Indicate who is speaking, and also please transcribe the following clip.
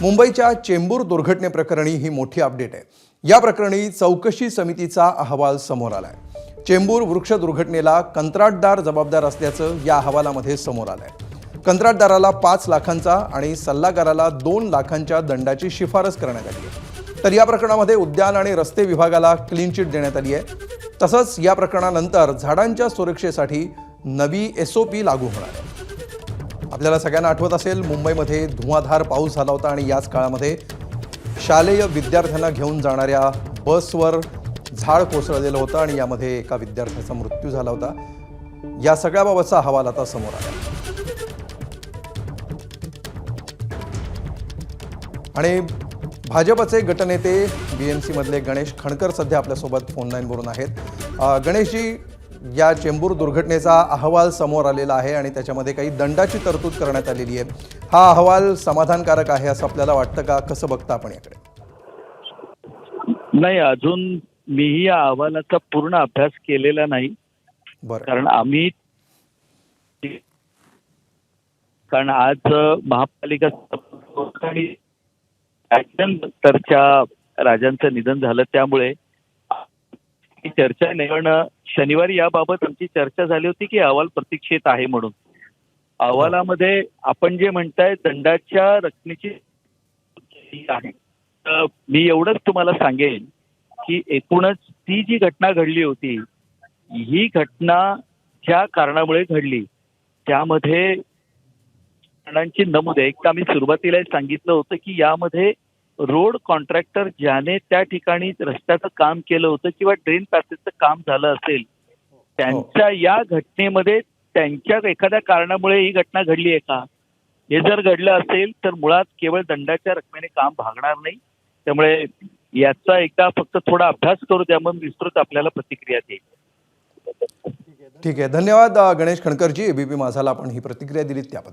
Speaker 1: मुंबईच्या चेंबूर दुर्घटनेप्रकरणी ही मोठी अपडेट आहे। या प्रकरणी चौकशी समितीचा अहवाल समोर आलाय। चेंबूर वृक्ष दुर्घटनेला कंत्राटदार जबाबदार असल्याचं या अहवालामध्ये समोर आलंय। कंत्राटदाराला 5 लाखांचा आणि सल्लागाराला 2 लाखांच्या दंडाची शिफारस करण्यात आली आहे। तर या प्रकरणामध्ये उद्यान आणि रस्ते विभागाला क्लीन चिट देण्यात आली आहे। तसंच या प्रकरणानंतर झाडांच्या सुरक्षेसाठी नवी SOP लागू होणार आहे। आपल्याला सगळ्यांना आठवत असेल, मुंबईमध्ये धुवाधार पाऊस झाला होता आणि याच काळामध्ये शालेय विद्यार्थ्यांना घेऊन जाणाऱ्या बसवर झाड कोसळलेलं होतं आणि यामध्ये एका विद्यार्थ्याचा मृत्यू झाला होता। या सगळ्याबाबतचा अहवाल आता समोर आला आणि भाजपचे गटनेते BMC मधले गणेश खणकर सध्या आपल्यासोबत फोन लाईनवरून आहेत। गणेशजी, या चेंबूर दुर्घटनेचा अहवाल समोर आलेला आहे आणि त्याच्यामध्ये काही दंडाची तरतूद करण्यात आलेली आहे। हा अहवाल समाधानकारक आहे असं आपल्याला वाटतं का? कसं बघता आपण याकडे?
Speaker 2: नाही, अजून मीही या अहवालाचा पूर्ण अभ्यास केलेला नाही। कारण आज महापालिका तरच्या राजांचं निधन झालं, त्यामुळे चर्चा नाही। शनिवारी याबाबत आमची चर्चा झाली होती की अहवाल प्रतीक्षेत आहे म्हणून। अहवालामध्ये आपण जे म्हणताय दंडाच्या रकमेची आहे, मी एवढंच तुम्हाला सांगेन की एकूणच ती जी घटना घडली होती, ही घटना ज्या कारणामुळे घडली त्यामध्ये कारणांची नमूद आहे। एक आम्ही सुरुवातीला सांगितलं होतं की यामध्ये रोड कॉन्ट्रॅक्टर ज्याने त्या ठिकाणी रस्त्याचं काम केलं होतं किंवा ड्रेन पॅसेजचं काम झालं असेल, त्यांच्या या घटनेमध्ये त्यांच्या एखाद्या कारणामुळे ही घटना घडली आहे का, हे जर घडलं असेल तर मुळात केवळ दंडाच्या रकमेने काम भागणार नाही। त्यामुळे याचा एकदा फक्त थोडा अभ्यास करू, त्यामुळे विस्तृत आपल्याला प्रतिक्रिया देईल।
Speaker 1: ठीक आहे, धन्यवाद गणेश खणकरजी। ABP माझाला आपण ही प्रतिक्रिया दिली त्याबद्दल।